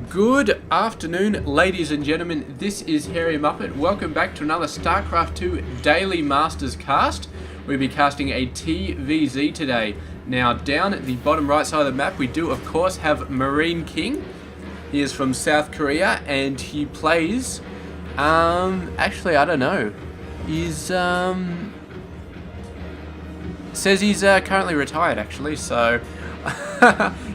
Good afternoon, ladies and gentlemen. This is Harry Muppet. Welcome back to another Starcraft 2 Daily Masters cast. We'll be casting a TvZ today. Now, down at the bottom right side of the map, we do, of course, have MarineKing. He is from South Korea, and he plays... actually, I don't know. He's, says he's currently retired, actually, so...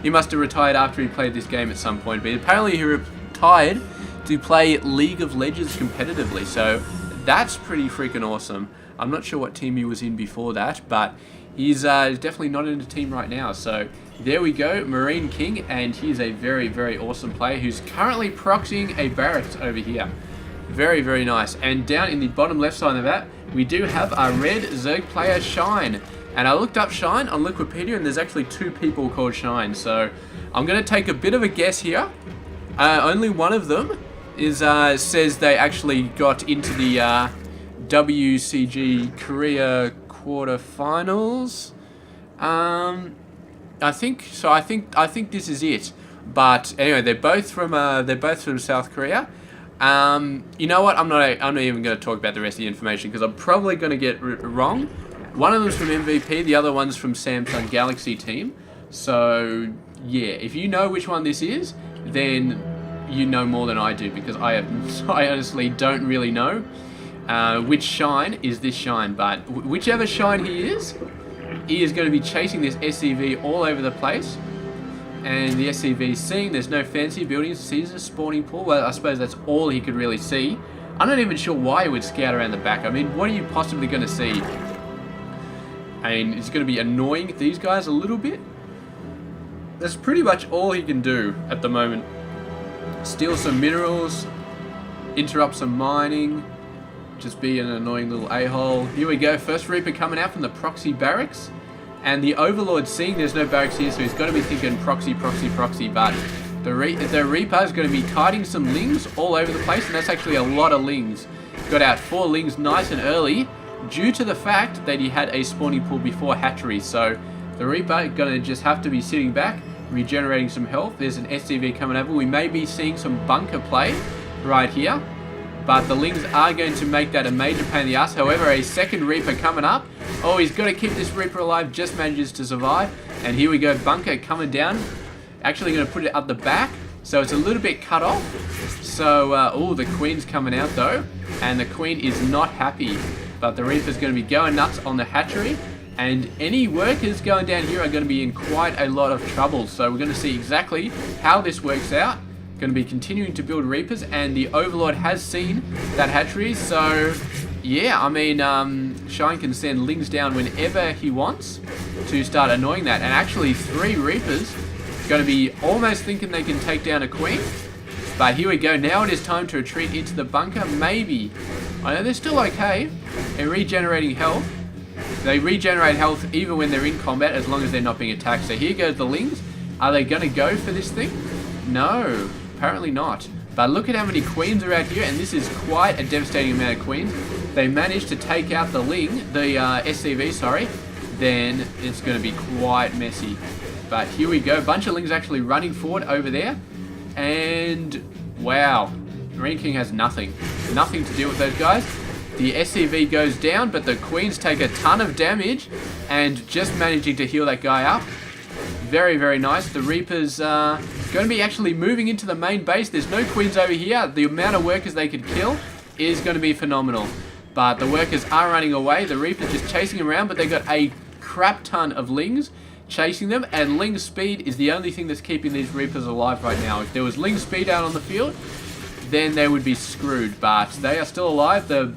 he must have retired after he played this game at some point, but apparently he retired to play League of Legends competitively, so that's pretty freaking awesome. I'm not sure what team he was in before that, but he's definitely not in a team right now, so there we go, MarineKing, and he's a very, very awesome player who's currently proxying a barracks over here. Very, very nice. And down in the bottom left side of that, we do have our red Zerg player, Shine. And I looked up Shine on Wikipedia, and there's actually 2 people called Shine. So I'm going to take a bit of a guess here. Only one of them is says they actually got into the WCG Korea quarterfinals. I think so. I think this is it. But anyway, they're both from South Korea. You know what? I'm not even going to talk about the rest of the information because I'm probably going to get wrong. One of them's from MVP, the other one's from Samsung Galaxy team. So yeah, if you know which one this is, then you know more than I do, because I honestly don't really know which Shine is this Shine. But whichever Shine he is going to be chasing this SCV all over the place. And the SCV seeing there's no fancy buildings, sees a spawning pool. Well, I suppose that's all he could really see. I'm not even sure why he would scout around the back. I mean, what are you possibly going to see? I mean, it's going to be annoying these guys a little bit. That's pretty much all he can do at the moment. Steal some minerals, interrupt some mining, just be an annoying little a-hole. Here we go, first Reaper coming out from the proxy barracks. And the Overlord seeing there's no barracks here, so he's got to be thinking proxy, proxy, proxy. But the Reaper is going to be kiting some lings all over the place, and that's actually a lot of lings. Got out 4 lings nice and early, due to the fact that he had a spawning pool before hatchery. So the Reaper going to just have to be sitting back, regenerating some health. There's an SCV coming over. We may be seeing some bunker play right here, but the lings are going to make that a major pain in the ass. However, a second Reaper coming up. Oh, he's got to keep this Reaper alive, just manages to survive. And here we go, bunker coming down. Actually going to put it up the back, so it's a little bit cut off. So, oh, the Queen's coming out though, and the Queen is not happy. But the Reaper's going to be going nuts on the hatchery, and any workers going down here are going to be in quite a lot of trouble. So we're going to see exactly how this works out. Going to be continuing to build Reapers, and the Overlord has seen that hatchery. So yeah, I mean, Shine can send lings down whenever he wants to start annoying that. And actually 3 Reapers going to be almost thinking they can take down a Queen. But here we go, now it is time to retreat into the bunker, maybe. I know they're still okay. They're regenerating health. They regenerate health even when they're in combat, as long as they're not being attacked. So here goes the lings. Are they going to go for this thing? No, apparently not. But look at how many Queens are out here, and this is quite a devastating amount of Queens. They managed to take out the SCV, sorry. Then it's going to be quite messy. But here we go, bunch of lings actually running forward over there. And wow, MarineKing has nothing to deal with those guys. The SCV goes down, but the Queens take a ton of damage, and just managing to heal that guy up. Very, very nice. The Reaper's going to be actually moving into the main base. There's no Queens over here. The amount of workers they could kill is going to be phenomenal. But the workers are running away. The Reaper's just chasing around, but they got a crap ton of lings chasing them, and ling speed is the only thing that's keeping these Reapers alive right now. If there was ling speed out on the field, then they would be screwed, but they are still alive. The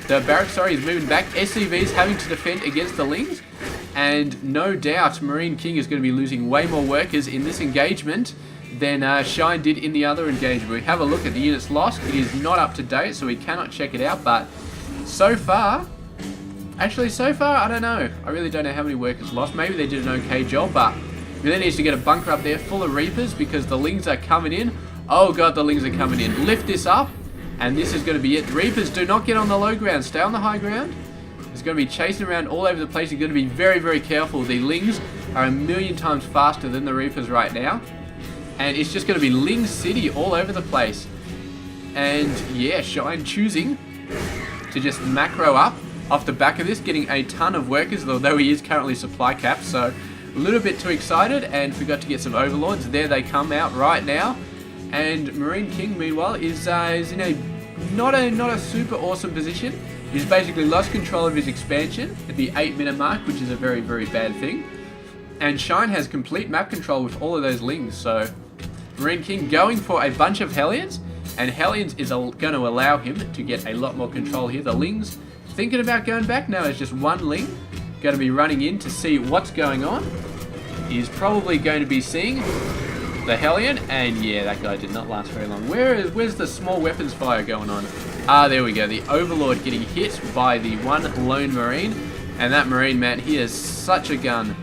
barracks, sorry, is moving back. SCV is having to defend against the lings, and no doubt MarineKing is going to be losing way more workers in this engagement than Shine did in the other engagement. We have a look at the units lost. It is not up to date, so we cannot check it out, but so far, I don't know. I really don't know how many workers lost. Maybe they did an okay job, but really needs to get a bunker up there full of Reapers, because the lings are coming in. Oh god, the lings are coming in. Lift this up, and this is going to be it. Reapers, do not get on the low ground. Stay on the high ground. It's going to be chasing around all over the place. You're going to be very, very careful. The lings are a million times faster than the Reapers right now. And it's just going to be Ling City all over the place. And yeah, Shine choosing to just macro up off the back of this, getting a ton of workers, although he is currently supply capped, so a little bit too excited and forgot to get some overlords. There they come out right now. And MarineKing, meanwhile, is in a not a super awesome position. He's basically lost control of his expansion at the 8-minute mark, which is a very, very bad thing. And Shine has complete map control with all of those Lings, so MarineKing going for a bunch of Hellions, and Hellions is going to allow him to get a lot more control here. The Lings thinking about going back. No, it's just one Ling going to be running in to see what's going on. He's probably going to be seeing the Hellion, and yeah, that guy did not last very long. Where's the small weapons fire going on? Ah, there we go. The Overlord getting hit by the one lone Marine, and that Marine, man, he is such a gun.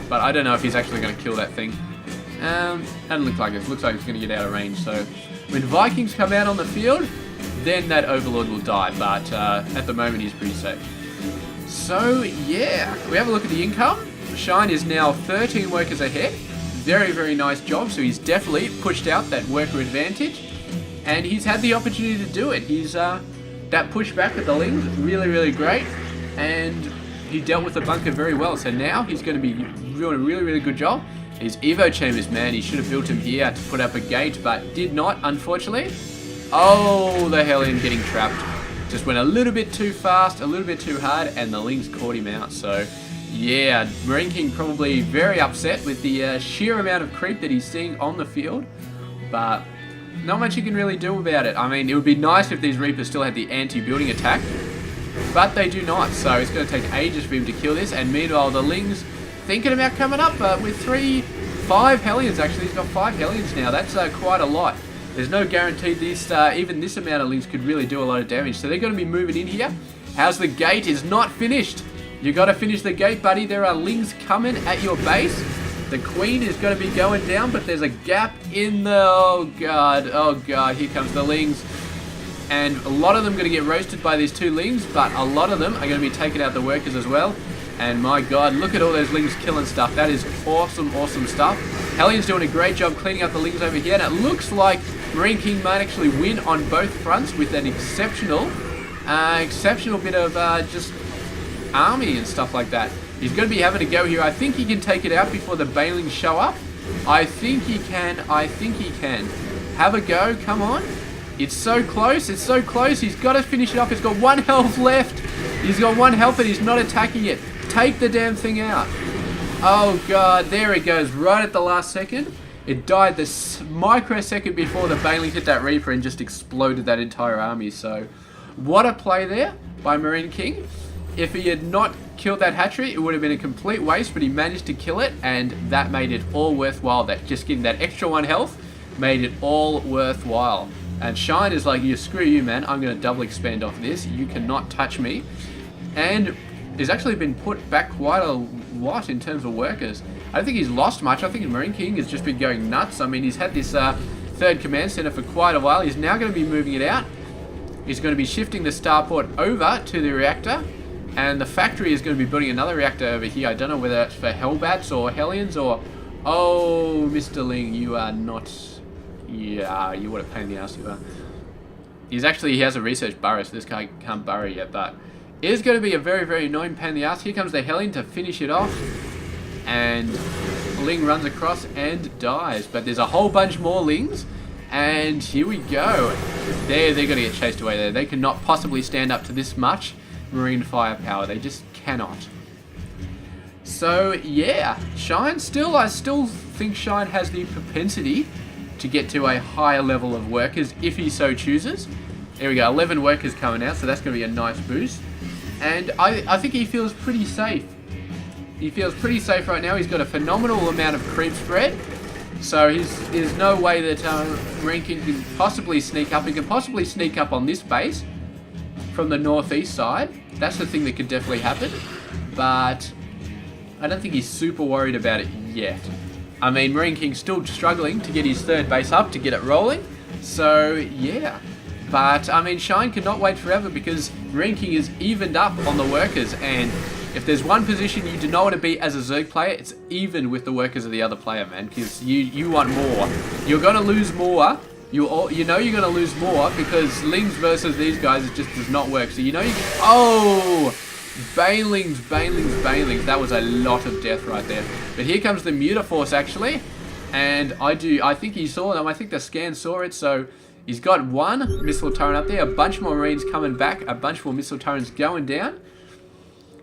But I don't know if he's actually going to kill that thing. Doesn't look like it. Looks like it's going to get out of range. So when Vikings come out on the field, then that Overlord will die. But at the moment, he's pretty safe. So yeah, we have a look at the income. Shine is now 13 workers ahead. Very, very nice job. So he's definitely pushed out that worker advantage. And he's had the opportunity to do it. He's that pushback at the Lings, really, really great. And he dealt with the bunker very well. So now he's going to be doing a really, really good job. His Evo chambers, man, he should have built him here to put up a gate, but did not, unfortunately. Oh, the Hellion getting trapped. Just went a little bit too fast, a little bit too hard, and the Lings caught him out. So yeah, MarineKing probably very upset with the sheer amount of creep that he's seeing on the field, but not much you can really do about it. I mean, it would be nice if these Reapers still had the anti-building attack, but they do not, so it's going to take ages for him to kill this. And meanwhile, the Lings thinking about coming up with 5 Hellions. Actually, he's got 5 Hellions now. That's quite a lot. There's no guarantee this even this amount of Lings could really do a lot of damage, so they're going to be moving in here. How's the gate? Is not finished. You got to finish the gate, buddy. There are Lings coming at your base. The Queen is going to be going down, but there's a gap in the... Oh god, here comes the Lings. And a lot of them are going to get roasted by these 2 Lings, but a lot of them are going to be taking out the workers as well. And my god, look at all those Lings killing stuff. That is awesome, awesome stuff. Hellion's doing a great job cleaning up the Lings over here, and it looks like MarineKing might actually win on both fronts with an exceptional bit of just army and stuff like that. He's going to be having to go here. I think he can take it out before the Bailings show up. I think he can. Have a go. Come on. It's so close. It's so close. He's got to finish it off. He's got 1 health left. He's got 1 health and he's not attacking it. Take the damn thing out. Oh, God. There it goes. Right at the last second. It died this microsecond before the Bailings hit that Reaper and just exploded that entire army. So, what a play there by MarineKing. If he had not killed that hatchery, it would have been a complete waste, but he managed to kill it, and that made it all worthwhile. That just getting that extra 1 health made it all worthwhile. And Shine is like, screw you, man. I'm going to double expand off this. You cannot touch me. And he's actually been put back quite a lot in terms of workers. I don't think he's lost much. I think MarineKing has just been going nuts. I mean, he's had this 3rd command center for quite a while. He's now going to be moving it out. He's going to be shifting the starport over to the reactor. And the factory is going to be building another reactor over here. I don't know whether that's for Hellbats or Hellions or... Oh, Mr. Ling, you are not... Yeah, you what a pain in the ass you are. He has a research burrow, so this guy can't burrow yet, but it is going to be a very, very annoying pain in the ass. Here comes the Hellion to finish it off. And Ling runs across and dies. But there's a whole bunch more Lings. And here we go. They're going to get chased away there. They cannot possibly stand up to this much Marine firepower. They just cannot. So yeah, Shine I still think Shine has the propensity to get to a higher level of workers if he so chooses. There we go, 11 workers coming out, so that's going to be a nice boost. And I think he feels pretty safe. He feels pretty safe right now. He's got a phenomenal amount of creep spread. So there's no way that MarineKing can possibly sneak up. He can possibly sneak up on this base from the northeast side. That's the thing that could definitely happen. But I don't think he's super worried about it yet. I mean, MarineKing's still struggling to get his 3rd base up, to get it rolling. So, yeah. But, I mean, Shine cannot wait forever because MarineKing is evened up on the workers. And If there's one position you do not want to be as a Zerg player, it's even with the workers of the other player, man. Because you want more. You're going to lose more. You know you're going to lose more because Lings versus these guys, it just does not work. So you know you can... Oh! Banelings. That was a lot of death right there. But here comes the Muta Force, actually. And I think he saw them. I think the scan saw it, so... He's got one missile turret up there, a bunch more Marines coming back, a bunch more missile turrets going down.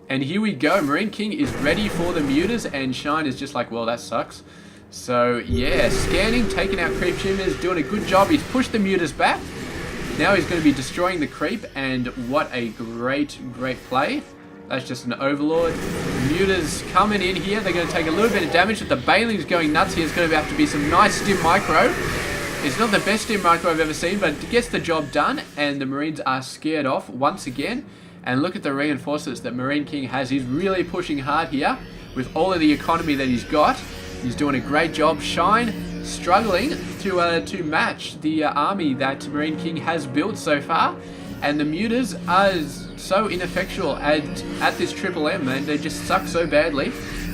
And here we go, MarineKing is ready for the mutas, and Shine is just like, well, that sucks. So, yeah, scanning, taking out creep shimmers, doing a good job. He's pushed the mutas back. Now he's going to be destroying the creep, and what a great play. That's just an overlord. Mutas coming in here. They're going to take a little bit of damage, but the Baneling's going nuts here. It's going to have to be some nice stim micro. It's not the best stim micro I've ever seen, but it gets the job done, and the Marines are scared off once again. And look at the reinforcements that MarineKing has. He's really pushing hard here with all of the economy that he's got. He's doing a great job. Shine struggling to match the army that MarineKing has built so far. And the mutas are so ineffectual at this Triple M, man. They just suck so badly.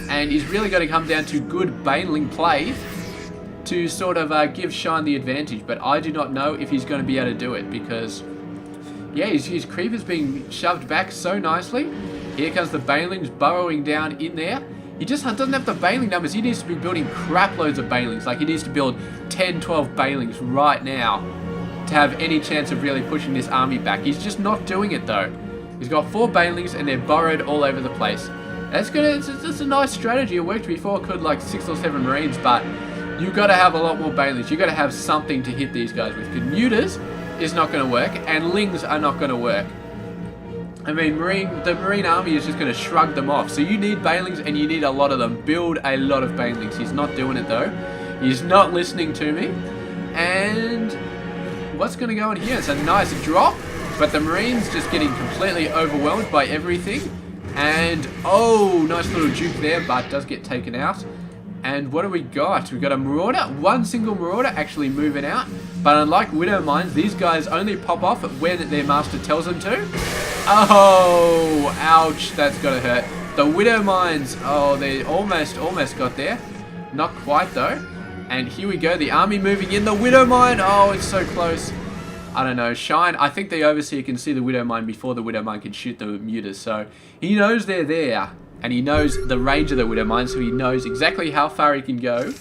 And he's really got to come down to good Baneling play to sort of give Shine the advantage. But I do not know if he's going to be able to do it because, yeah, his creep is being shoved back so nicely. Here comes the Banelings burrowing down in there. He just doesn't have the Baneling numbers. He needs to be building crap loads of Banelings. Like, he needs to build 10, 12 Banelings right now to have any chance of really pushing this army back. He's just not doing it, though. He's got 4 Banelings, and they're burrowed all over the place. That's good. It's a nice strategy. It worked before. It could, like, 6 or 7 Marines, but you got to have a lot more Banelings. You got to have something to hit these guys with. Mutas is not going to work, and Lings are not going to work. I mean, the Marine army is just going to shrug them off. So you need Banelings, and you need a lot of them. Build a lot of Banelings. He's not doing it, though. He's not listening to me. And what's going to go in here? It's a nice drop, but the Marines just getting completely overwhelmed by everything. And, oh, nice little juke there, but does get taken out. And what do we got? We've got a Marauder, one single Marauder actually moving out. But unlike Widow Mines, these guys only pop off when their master tells them to. Oh, ouch, that's gotta hurt. The Widow Mines, oh, they almost got there. Not quite though. And here we go, the army moving in. The Widow Mine, oh, it's so close. I don't know, Shine, I think the Overseer can see the Widow Mine before the Widow Mine can shoot the mutas. So he knows they're there. And he knows the range of the Widow Mine, so he knows exactly how far he can go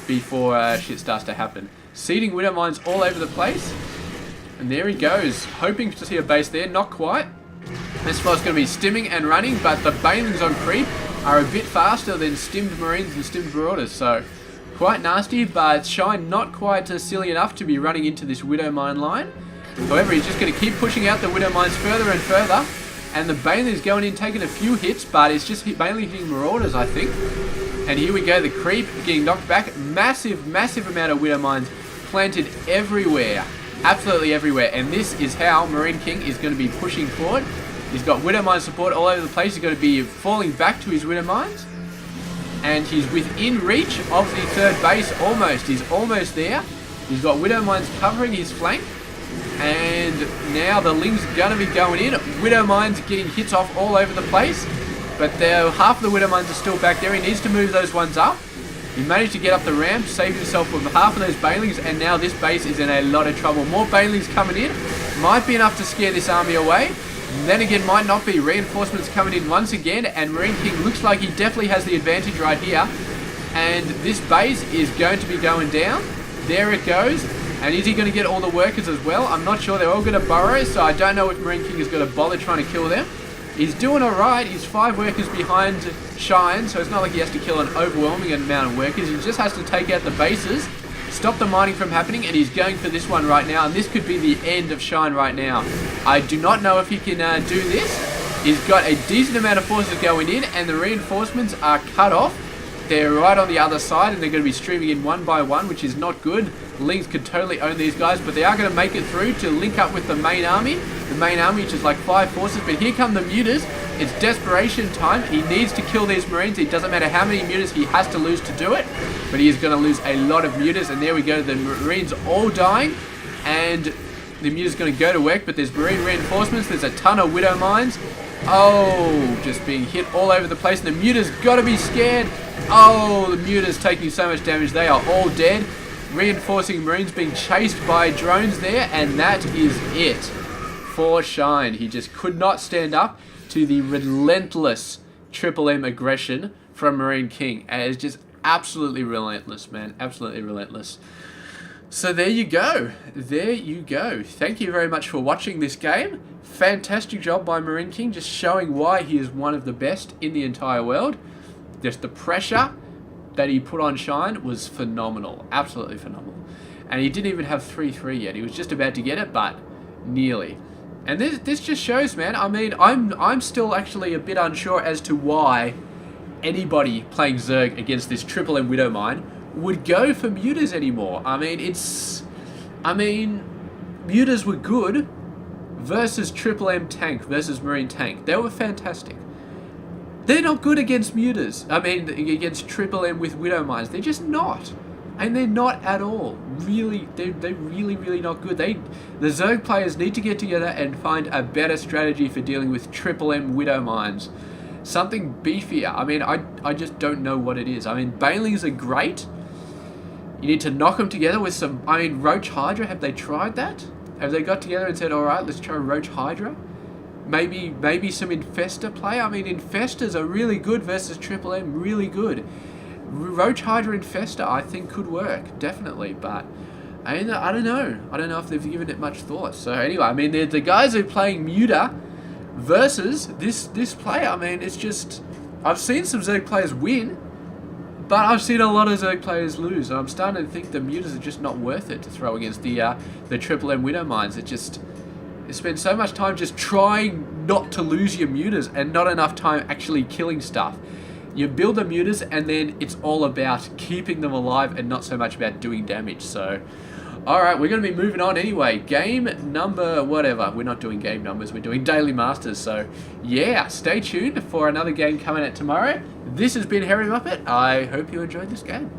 before shit starts to happen. Seeding Widow Mines all over the place. And there he goes, hoping to see a base there, not quite. This fight's going to be stimming and running, but the Banelings on creep are a bit faster than stimmed Marines and stimmed Marauders, so quite nasty, but Shine not quite silly enough to be running into this Widow Mine line. However, he's just going to keep pushing out the Widow Mines further and further. And the Baneling's going in, taking a few hits, but it's just mainly hitting Marauders, I think. And here we go, the creep getting knocked back. Massive amount of Widow Mines planted everywhere. Absolutely everywhere. And this is how MarineKing is going to be pushing forward. He's got Widow Mine support all over the place. He's going to be falling back to his Widow Mines. And he's within reach of the third base, almost. He's almost there. He's got Widow Mines covering his flank. And now the Ling's going to be going in. Widow Mines getting hits off all over the place. But half of the Widow Mines are still back there. He needs to move those ones up. He managed to get up the ramp, saved himself with half of those Banelings, and now this base is in a lot of trouble. More Banelings coming in. Might be enough to scare this army away. And then again, might not be. Reinforcements coming in once again, and MarineKing looks like he definitely has the advantage right here. And this base is going to be going down. There it goes. And is he going to get all the workers as well? I'm not sure. They're all going to burrow, so I don't know if MarineKing is going to bother trying to kill them. He's doing alright. He's 5 workers behind Shine, so it's not like he has to kill an overwhelming amount of workers. He just has to take out the bases, stop the mining from happening, and he's going for this one right now. And this could be the end of Shine right now. I do not know if he can do this. He's got a decent amount of forces going in, and the reinforcements are cut off. They're right on the other side, and they're going to be streaming in one by one, which is not good. Lings could totally own these guys, but they are going to make it through to link up with the main army. The main army, which is like 5 forces, but here come the mutas. It's desperation time. He needs to kill these Marines. It doesn't matter how many mutas he has to lose to do it, but he is going to lose a lot of mutas, and there we go. The Marines all dying, and the muta's going to go to work, but there's Marine reinforcements. There's a ton of Widow Mines. Oh, just being hit all over the place. The Muta's got to be scared. Oh, the Muta's taking so much damage. They are all dead. Reinforcing Marines being chased by drones there. And that is it for Shine. He just could not stand up to the relentless Triple M aggression from MarineKing. And it's just absolutely relentless, man. Absolutely relentless. So there you go. There you go. Thank you very much for watching this game. Fantastic job by MarineKing, just showing why he is one of the best in the entire world. Just the pressure that he put on Shine was phenomenal. Absolutely phenomenal. And he didn't even have 3-3 yet. He was just about to get it, but nearly. And this just shows, man. I mean, I'm still actually a bit unsure as to why anybody playing Zerg against this Triple M Widow Mine would go for Mutas anymore. I mean, Mutas were good versus Triple M tank versus Marine tank. They were fantastic. They're not good against Mutas. I mean, against Triple M with Widow Mines. They're just not. And they're not at all. Really, they're really not good. The Zerg players need to get together and find a better strategy for dealing with Triple M Widow Mines. Something beefier. I mean, I just don't know what it is. I mean, Banelings are great. You need to knock them together with some... I mean, Roach Hydra, have they tried that? Have they got together and said, alright, let's try Roach Hydra? Maybe some Infestor play? I mean, Infestors are really good versus Triple M, really good. Roach Hydra Infestor, I think, could work, definitely, but... I don't know. I don't know if they've given it much thought. So anyway, I mean, the guys who are playing Muta versus this player, I mean, it's just... I've seen some Zerg players win, but I've seen a lot of Zerg players lose. I'm starting to think the Mutas are just not worth it to throw against the Triple M Widow Mines. They spend so much time just trying not to lose your Mutas and not enough time actually killing stuff. You build the Mutas and then it's all about keeping them alive and not so much about doing damage. So, alright, we're going to be moving on anyway. Game number whatever. We're not doing game numbers, we're doing Daily Masters. So, yeah, stay tuned for another game coming out tomorrow. This has been Harry Muppet. I hope you enjoyed this game.